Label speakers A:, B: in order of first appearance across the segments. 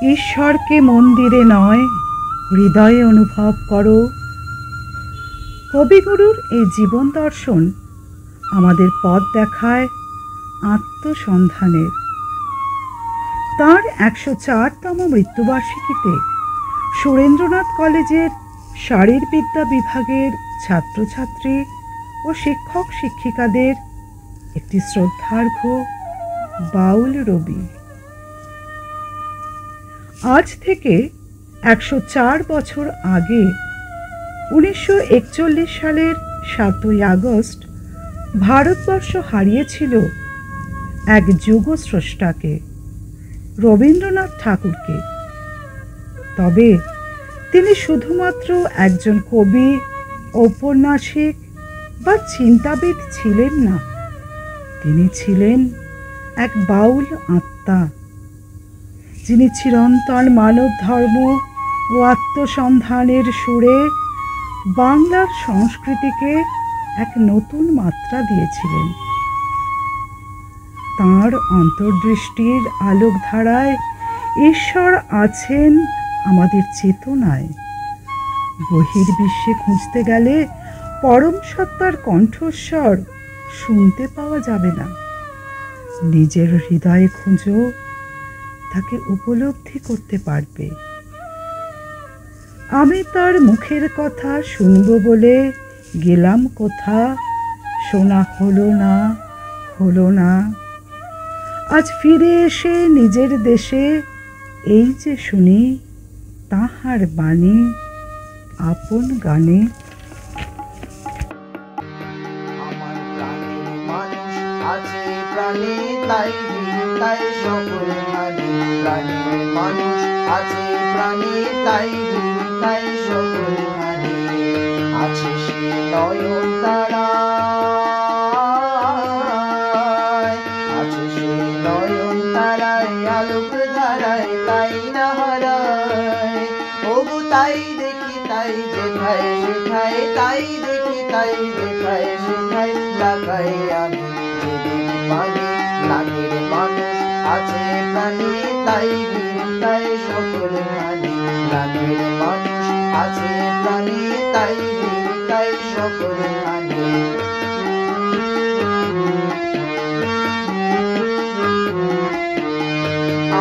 A: ঈশ্বরকে মন্দিরে নয় হৃদয়ে অনুভব করো। কবিগুরুর এই জীবন দর্শন আমাদের পথ দেখায় আত্মসন্ধানের। তাঁর ১০৪তম মৃত্যুবার্ষিকীতে সুরেন্দ্রনাথ কলেজের শারীরবিদ্যা বিভাগের ছাত্রছাত্রী ও শিক্ষক শিক্ষিকাদের একটি শ্রদ্ধার্ঘ্য বাউল রবি। আজ থেকে ১০৪ বছর আগে ১৯৪১ সালের ৭ই আগস্ট ভারতবর্ষ হারিয়েছিল এক যুগস্রষ্টাকে, রবীন্দ্রনাথ ঠাকুরকে। তবে তিনি শুধুমাত্র একজন কবি, ঔপন্যাসিক বা চিন্তাবিদ ছিলেন না, তিনি ছিলেন এক বাউল আত্মা, যিনি চিরন্তন মানব ধর্ম ও আত্মসন্ধানের সুরে বাংলার সংস্কৃতিকে এক নতুন মাত্রা দিয়েছিলেন। তাঁর অন্তর্দৃষ্টির আলোকধারায় ঈশ্বর আছেন আমাদের চেতনায়। বহির্বিশ্বে খুঁজতে গেলে পরম সত্তার কণ্ঠস্বর শুনতে পাওয়া যাবে না। নিজের হৃদয়ে খুঁজো, তাকে উপলব্ধি করতে পারবে। আমি তার মুখের কথা শুনবো বলে গেলাম কোথা, শোনা হলো না, হলো না। আজ ফিরে এসে নিজের দেশে এই যে শুনি তাহার বাণী আপন গানে।
B: আমার প্রাণের মানুষ আছে প্রাণে, তাই তাই সকল হানি। প্রাণের মানুষ আছে প্রাণে, তাই তাই সকল হানি। আছে সে নয়ন তারায়, আছে সে নয়ন তারায়, আলোক ধারায়, তাই না হারায়। ওগো তাই দেখি তাই যেথায় সেথায়, তাই দেখি তাই যেথায় সেথায়, তাকাই আমি যেদিক পানি। প্রাণের মানুষ আছে প্রাণে, তাই তাই সকল হানি। প্রাণের মানুষ আছে প্রাণে, তাই তাই সকল হানি।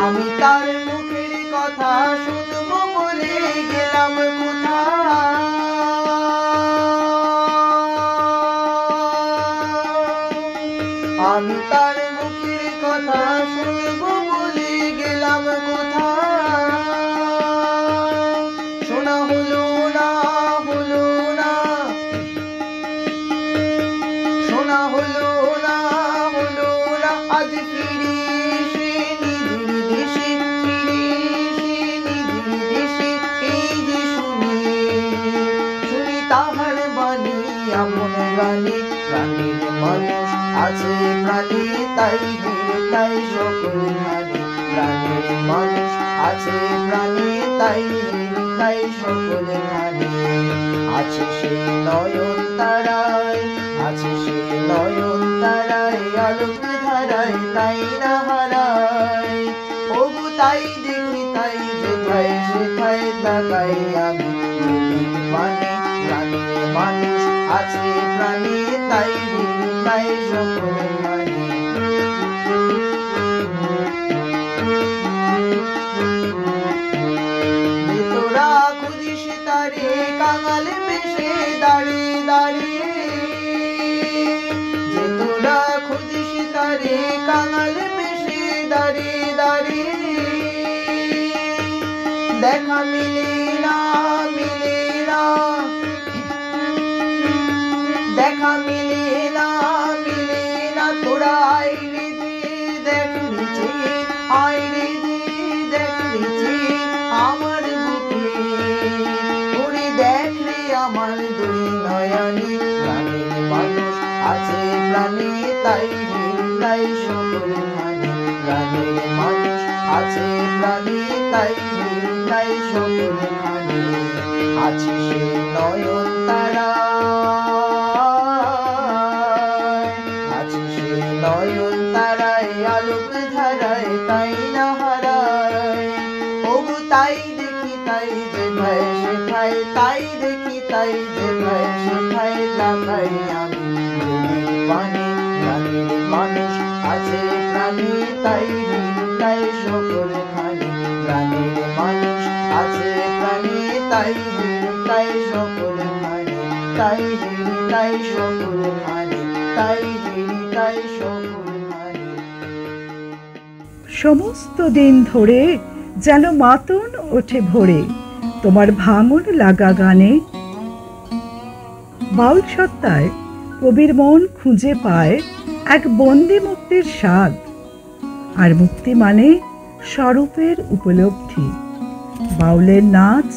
B: আমি তার মুখের কথা শুনবো বলে গেলাম কোথা, আমি তার মুখের কথা শুনবো বলে গেলাম কোথা। শোনা হলো না, হলো না, শোনা হলো না, হলো না। আজ ফিরে এসে নিজের দেশে, ফিরে এসে নিজের দেশে এই যে শুনি, শুনি তাহার বাণী আপন গানে। প্রাণের মানুষ আছে প্রাণে, তাই তাই সকল হানি। প্রাণের মানুষ আছে প্রাণে, তাই তাই সকল হানি। আছে সে নয়ন তারায়, আছে সে নয়ন তারায়, আলোক ধারায়, তাই না হারায়। ওগো তাই দেখি তাই যেথায় সেথায়, তাকাই আমি যেদিক পানে। প্রাণের মানুষ আছে প্রাণে, তাই তাই সকল হানি। তোরা খুঁজিস তারে কাঙাল বেশে দাঁড়িয়ে দাঁড়িয়ে, যে তোরা খুঁজিস তারে কাঙাল বেশে দাঁড়িয়ে দাঁড়িয়ে। দেখা মিলে না, মিলে না, দেখা মিলে না, মিলে না। তোরা আইরে দে দেখ নিচে, আইরে দে দেখ নিচে আমার বুকে। ওরে দেখ রে আমার দুই নয়নে। প্রাণের মানুষ আছে প্রাণে, তাই তাই সকল হানি। প্রাণের মানুষ আছে প্রাণে, তাই তাই সকল হানি। আছে সে নয়ন তারায়, আছে সে নয়ন তারায়, আলোক ধারায়, তাই না হারায়। ও কোথায় তাই দেখি, তাই যেথায় সেথায় তাকাই আমি। প্রেমের পানে প্রাণের মানুষ আছে প্রাণে, তাই তাই সকল খানে। প্রাণের মানুষ আছে প্রাণে, তাই তাই সকল খানে। তাই তাই সকল খানে, তাই তাই সকল খানে।
A: সমস্ত দিন ধরে যেন মাতন ওঠে ভোরে তোমার ভাঙন লাগা গানে। বাউল সত্তায় কবির মন খুঁজে পায় এক বন্দি মুক্তির স্বাদ, আর মুক্তি মানে স্বরূপের উপলব্ধি। বাউলের নাচ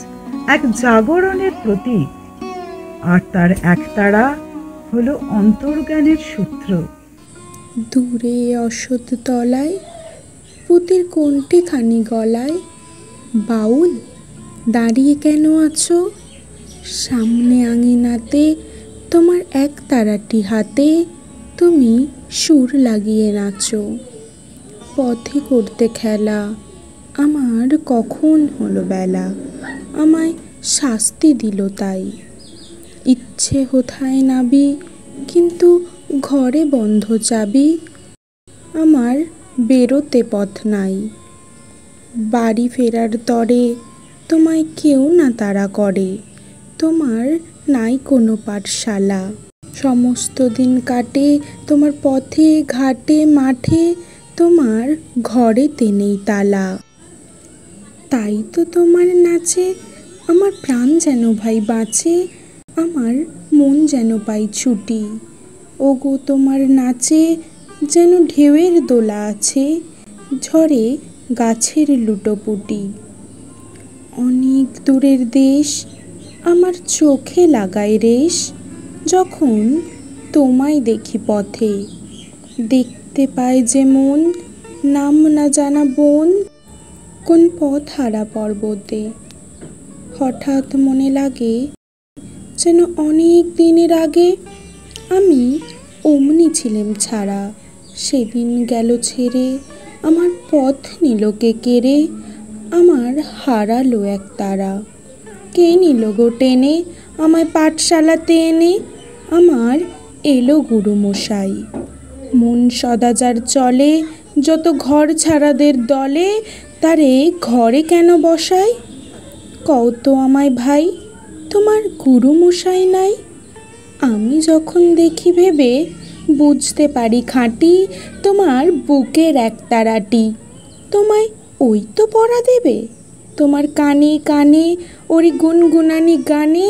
A: এক জাগরণের প্রতীক, আর তার একতারা হলো অন্তর্জ্ঞানের সূত্র।
C: দূরে অশ্বত্থ তলায় পুতির কোনটি খানি গলায়, বাউল দাঁড়িয়ে কেন আছো? সামনে আঙিনাতে তোমার এক তারাটি হাতে, তুমি সুর লাগিয়ে নাচো। পথে করতে খেলা, আমার কখন হলো বেলা, আমায় শাস্তি দিল তাই। ইচ্ছে হোথায় নাবি, কিন্তু ঘরে বন্ধ চাবি, আমার বেরোতে পথ নাই। বাড়ি ফেরার তরে তোমায় কেউ না তাড়া করে, তোমার নাই কোনো পাঠশালা। সমস্ত দিন কাটে তোমার পথে ঘাটে মাঠে, তোমার ঘরেতে নেই তালা। তাই তো তোমার নাচে আমার প্রাণ যেন ভাই বাঁচে, আমার মন যেন পাই ছুটি। ওগো তোমার নাচে যেন ঢেউয়ের দোলা আছে, ঝড়ে গাছের লুটোপুটি। অনেক দূরের দেশ আমার চোখে লাগায় রেশ, যখন তোমায় দেখি পথে। দেখতে পায় যে মন নাম না জানা বন, কোন পথ হারা পর্বতে। হঠাৎ মনে লাগে যেন অনেক দিনের আগে আমি অমনি ছিলাম ছাড়া। সেদিন গেল ছেড়ে, আমার পথ নিল কে কেড়ে, আমার হারালো এক তারা। কে নিল গো টেনে আমায় পাঠশালাতে এনে, আমার এলো গুরুমশাই। মন সদাচার চলে যত ঘর ছাড়াদের দলে, তারে ঘরে কেন বসাই? কও তো আমায় ভাই, তোমার গুরুমশাই নাই? আমি যখন দেখি ভেবে বুঝতে পারি খাঁটি, তোমার বুকের এক তারাটি। তোমায় ওই তো পড়া দেবে, তোমার কানে কানে ওরি গুনগুনানি গানে,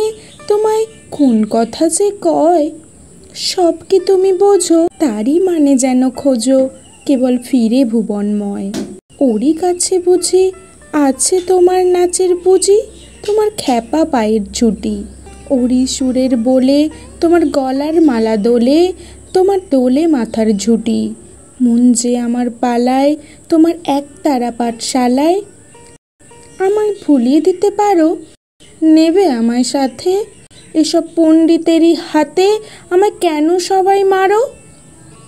C: তোমায় কোন কথা যে কয় সব কি তুমি বোঝো? তারই মানে যেন খোঁজো কেবল ফিরে ভুবনময়। ওরই কাছে বুঝি আছে তোমার নাচের পুঁজি, তোমার খ্যাপা পায়ের ছুটি। ওরই সুরের বলে তোমার গলার মালা দোলে, তোমার দোলে মাথার ঝুঁটি। মন যে আমার পালায় তোমার এক তারা পাঠশালায়, আমায় ভুলিয়ে দিতে পারো, নেবে আমায় সাথে? এসব পণ্ডিতেরই হাতে আমায় কেন সবাই মারো?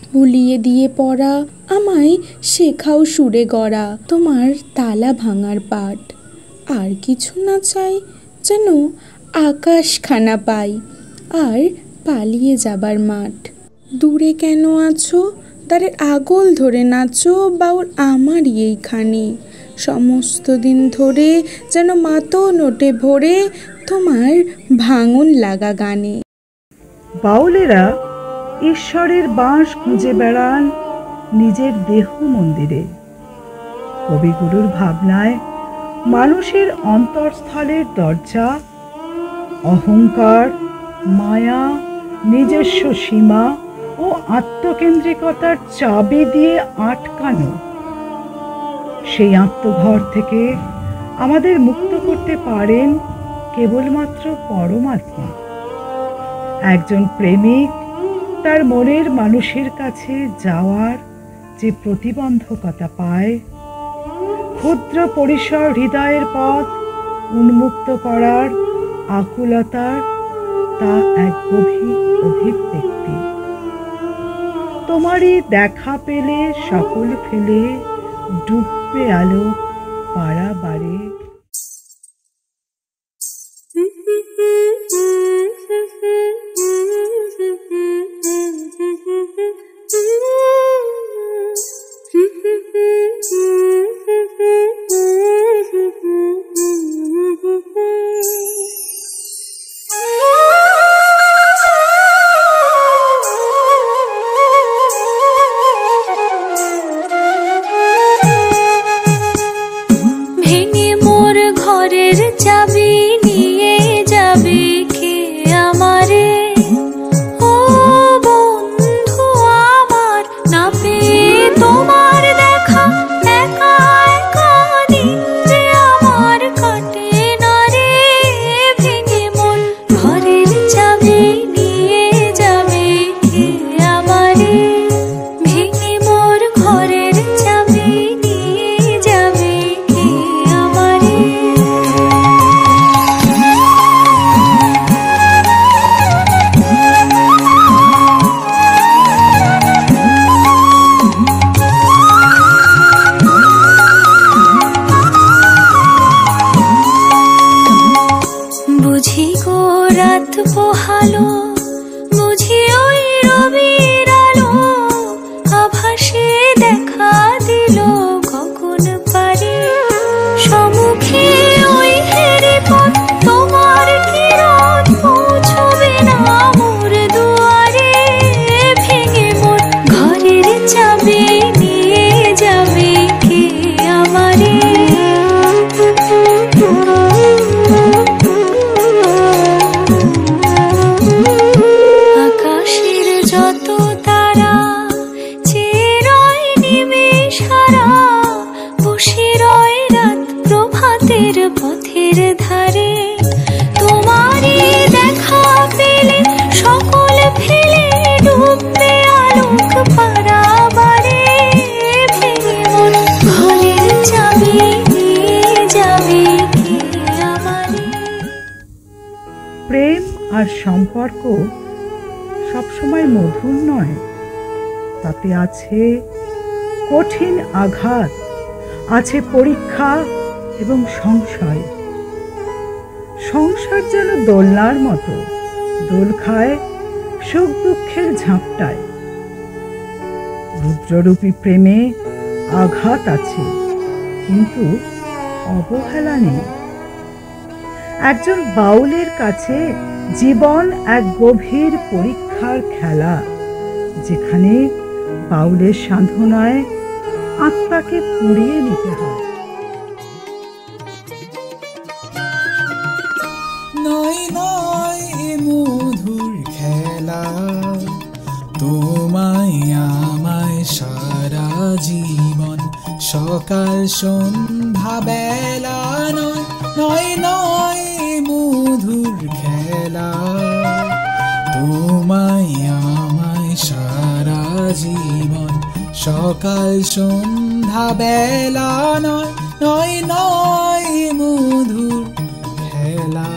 C: ভুলিয়ে দিয়ে পড়া, আমায় শেখাও সুরে গড়া, তোমার তালা ভাঙার পাঠ। আর কিছু না চাই, যেন আকাশখানা পাই, আর পালিয়ে যাবার মাঠ। দূরে কেন আছো, দ্বারের আগল ধরে নাচো, বাউল আমারই এইখানে। সমস্ত দিন ধরে যেন মাতন ওঠে ভোরে, তোমার ভাঙন লাগা গানে।
A: বাউলেরা ঈশ্বরের বাঁশ খুঁজে বেড়ান নিজের দেহ মন্দিরে। কবিগুরুর ভাবনায় মানুষের অন্তরস্থলের দরজা, অহংকার, মায়া, নিজস্ব সীমা ও আত্মকেন্দ্রিকতার চাবি দিয়ে আটকানো। সেই আত্মঘর থেকে আমাদের মুক্ত করতে পারেন কেবলমাত্র পরমাত্মা। একজন প্রেমিক তার মনের মানুষের কাছে যাওয়ার যে প্রতিবন্ধকতা পায়, ক্ষুদ্র পরিসর হৃদয়ের পথ উন্মুক্ত করার আকুলতার, তা এক গভীর অভিব্যক্তি। তোমারই দেখা পেলে সকল ফেলে ডুববে আলোক পাড়া বাড়ে। আর সম্পর্ক সবসময় মধুর নয়, তাতে আছে কঠিন আঘাত, আছে পরীক্ষা এবং সংশয়। সংসার যেন দোলনার মতো দোল খায় সুখ দুঃখের ঝাপটায়। রুদ্ররূপী প্রেমে আঘাত আছে, কিন্তু অবহেলা নেই। একজন বাউলের কাছে জীবন এক গভীর পরীক্ষার খেলা, যেখানে বাউলের সাধনায় আত্মাকে পুড়িয়ে নিতে হয়।
D: নয় নয় মধুর খেলা, তোমায় আমায় সারা জীবন, সকাল সন্ধ্যা বেলা। নয় নয় নয় মধুর খেলা, তোমায় আমায় সারা জীবন, সকাল সন্ধ্যা বেলা। নয় নয় নয় মধুর খেলা।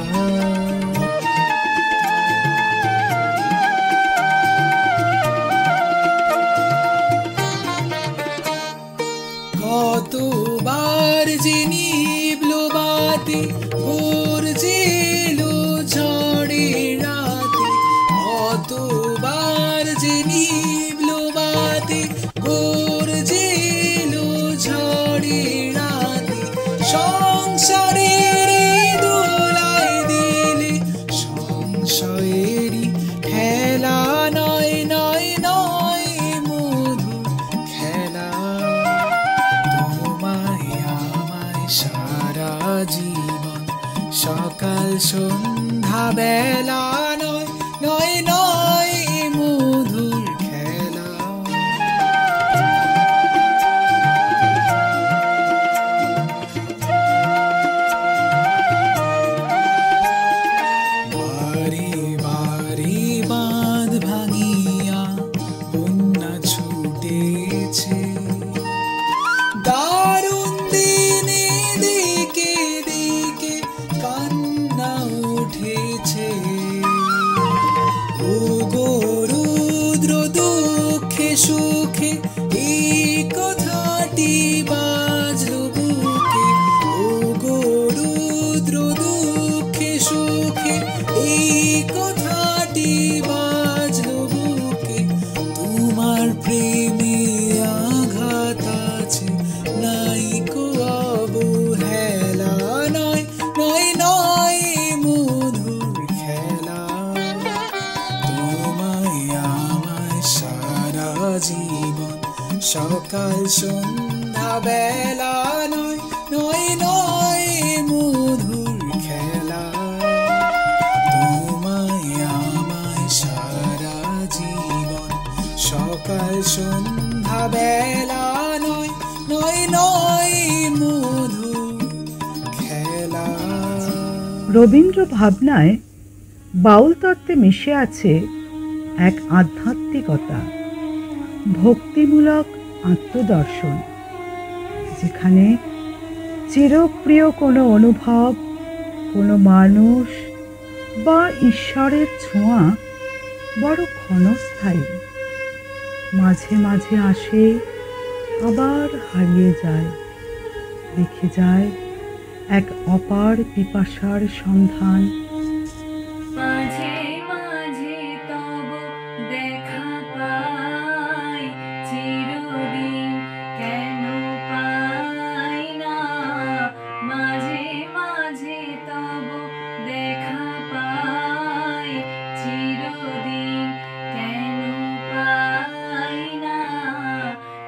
D: কতবার যে নিভলো বাতি, গর্জেলো ঝড়ে রাতে। কতবার যে নিভলো বাতি, গর্জেলো ঝড়ে রাতে। সংসারের দোলায় দিলে সংশয়েরই খেলা। নয় নয় নয় মধুর খেলা, তোমায় আমায় সারা জীবন, সকাল সন্ধ্যা বেলা। নয় নয় নয় মধুর খেলা। বারে বারে বাঁধ ভাঙিয়া বন্যা ছুটেছে, দারুণ দিনে দিকে দিকে কান্না উঠেছে। সুখে এই কথাটি বাজলো বুকে, তোমার প্রেমে আঘাত আছে, নাই কো অবহেলা, নয় নয় নয় মধুর খেলা। তোমায় আমায় সারা জীবন সকাল সন্ধ্যা বেলা, নয় নয় নয় মধুর খেলা। তোমায় আমায় সারা জীবন সকাল সন্ধ্যা বেলা, নয় নয় নয় মধুর খেলা।
A: রবীন্দ্র ভাবনায় বাউল তত্ত্বে মিশে আছে এক আধ্যাত্মিকতা, ভক্তিমূলক আত্মদর্শন, যেখানে চিরপ্রিয় কোনো অনুভব, কোনো মানুষ বা ঈশ্বরের ছোঁয়া বড় ক্ষণস্থায়ী, মাঝে মাঝে আসে আবার হারিয়ে যায়, রেখে যায় এক অপার পিপাসার সন্ধান।
E: মাঝে মাঝে তব দেখা পাই, চিরদিন কেন পাই না। মাঝে মাঝে তব দেখা পাই, চিরদিন কেন পাই না।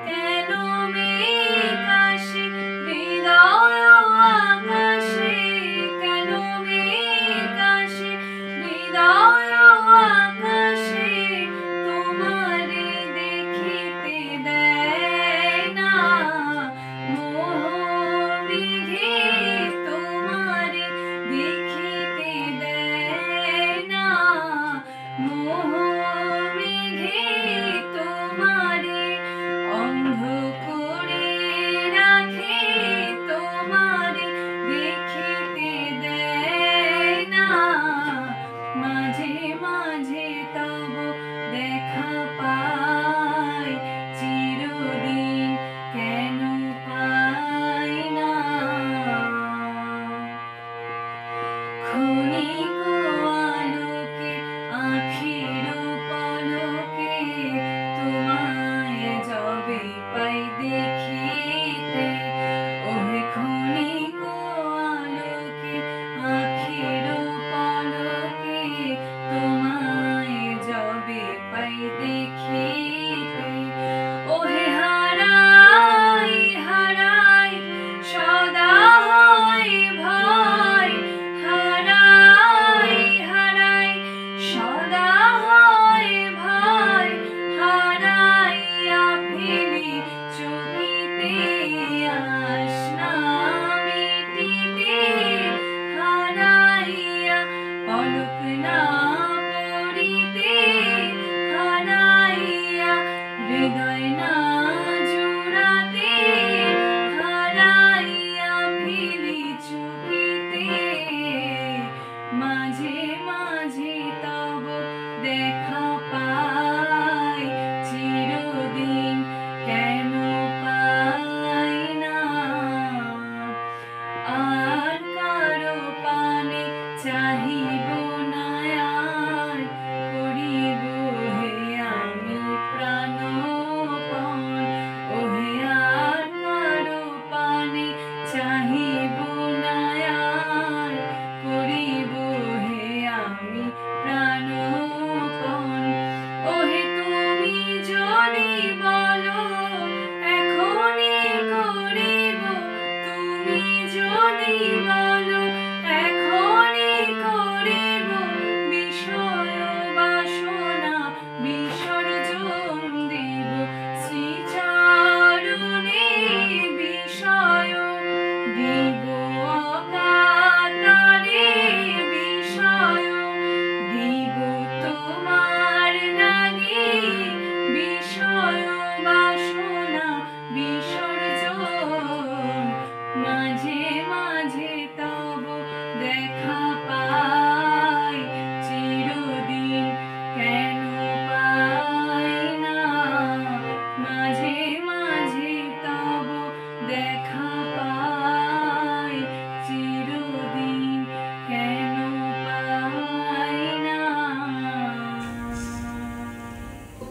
E: কেন মেঘ আসে হৃদয় আকাশে, কেন মেঘ আসে হৃদয় আকাশে, তোমারে দেখিতে দেয় না। মোহ মেঘে তোমারে দেখিতে দেয় না। মোহ মেঘে তোমারে অন্ধ করে রাখে, তোমারে দেখিতে দেয় না। মাঝে মাঝে তব দেখা পাই, চিরদিন কেন পাই না। ক্ষণিক আলোকে আঁখির পলকে, তোমায় যবে পাই দেখিতে। ওহে ক্ষণিক আলোকে আঁখির পলকে, তোমায় যবে পাই দেখিতে। ওহে হারাই হারাই সদা হয় ভয়, হারাই হারাই সদা হয় ভয়। হারাইয়া ফেলি চকিতে আসনা মিটিতে, হারাইয়া পলক না পড়িতে, হারাইয়া হৃদয় না জুড়াতে, হারাইয়া ফেলি চকিতে। মাঝে মাঝে তব দেখা পাই, চিরদিন কেন পাই না। আর কারো পানে চাহিব না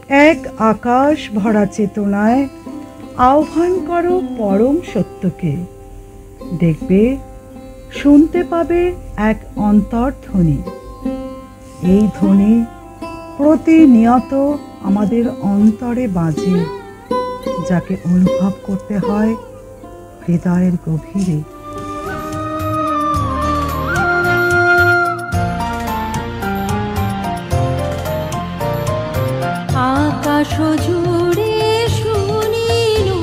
A: এক আকাশ ভরা চেতনায় আহ্বান করো পরম সত্যকে। দেখবে শুনতে পাবে এক অন্তর্ধ্বনি। এই ধ্বনি প্রতিনিয়ত আমাদের অন্তরে বাজে, যাকে অনুভব করতে হয় হৃদয়ের গভীরে।
F: আকাশ জুড়ে শুনিনু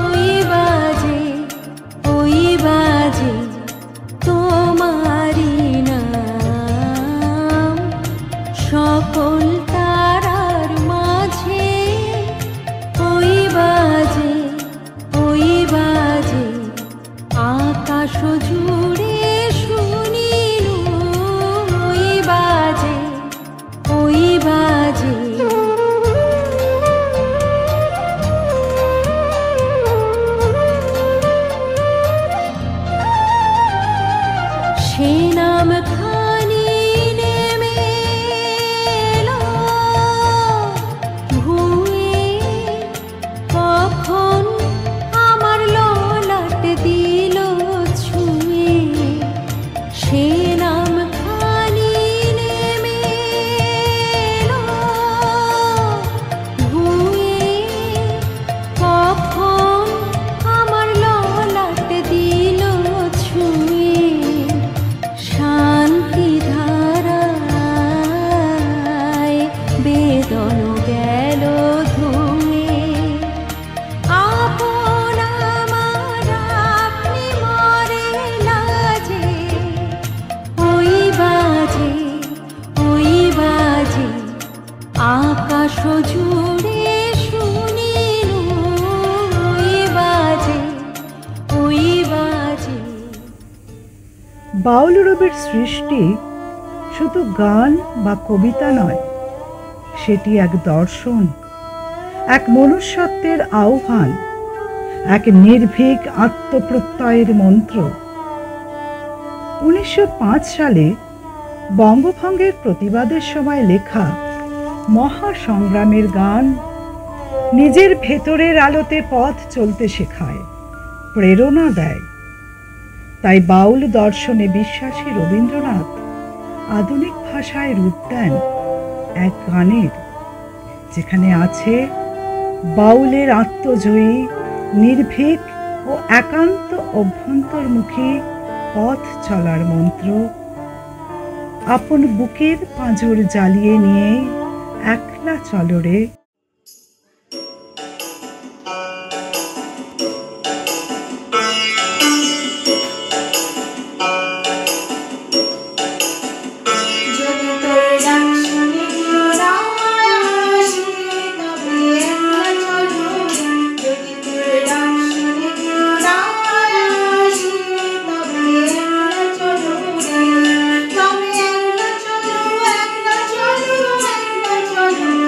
F: ওই বাজে তোমারি নাম। সকল তারার মাঝে ওই বাজে আকাশ জুড়ে শুনিনু ওই বাজে সে নাম খানি নেমে এলো ভুঁয়ে, কখন আমার ললাট দিল ছুঁয়ে। সে নাম খানি নেমে এলো ভুঁয়ে, কখন আমার ললাট দিল ছুঁয়ে। শান্তি ধারায় বেদন গেল ধুয়ে, আপন আমার আপনি মরে লাজে। ওই বাজে আকাশ জুড়ে শুনিনু ওই বাজে।
A: বাউল রবির সৃষ্টি শুধু গান বা কবিতা নয়, সেটি এক দর্শন, এক মনুষ্যত্বের আহ্বান, এক নির্ভীক আত্মপ্রত্যয়ের মন্ত্র। 1905 সালে বঙ্গভঙ্গের প্রতিবাদের সময় লেখা মহাসংগ্রামের গান নিজের ভেতরের আলোতে পথ চলতে শেখায়, প্রেরণা দেয়। তাই বাউল দর্শনে বিশ্বাসী রবীন্দ্রনাথ আধুনিক ভাষায় রূপ দেন এক গানের, যেখানে আছে বাউলের আত্মজয়ী, নির্ভীক ও একান্ত অভ্যন্তর্মুখী পথ চলার মন্ত্র। আপন বুকের পাঁজর জ্বালিয়ে নিয়ে একলা চলরে।
F: চলো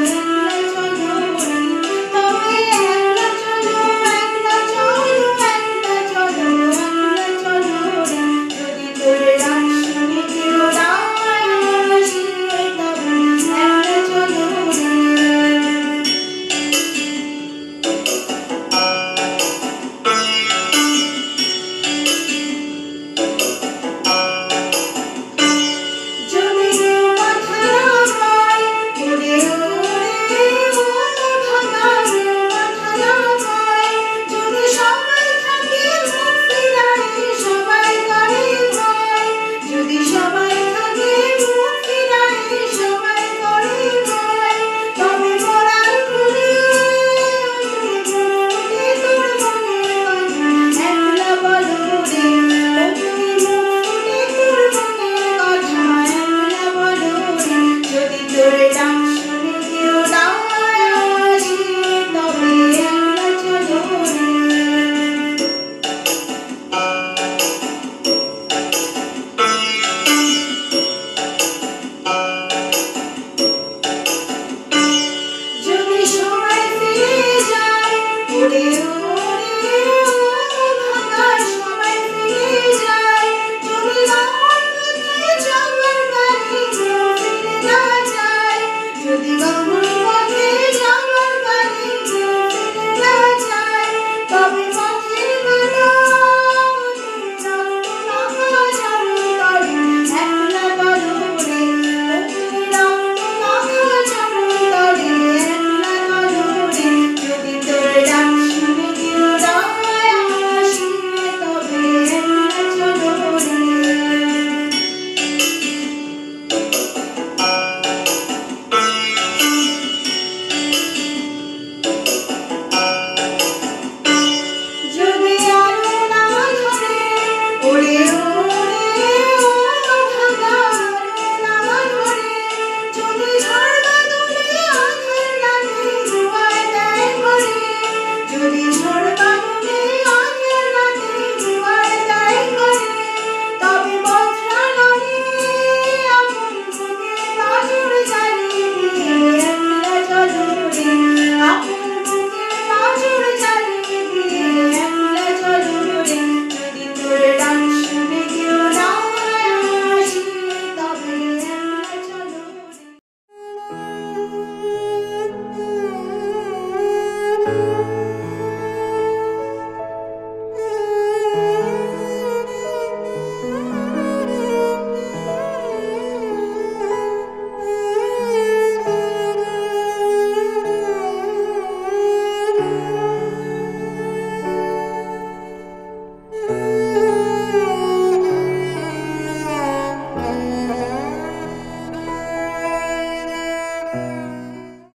B: রে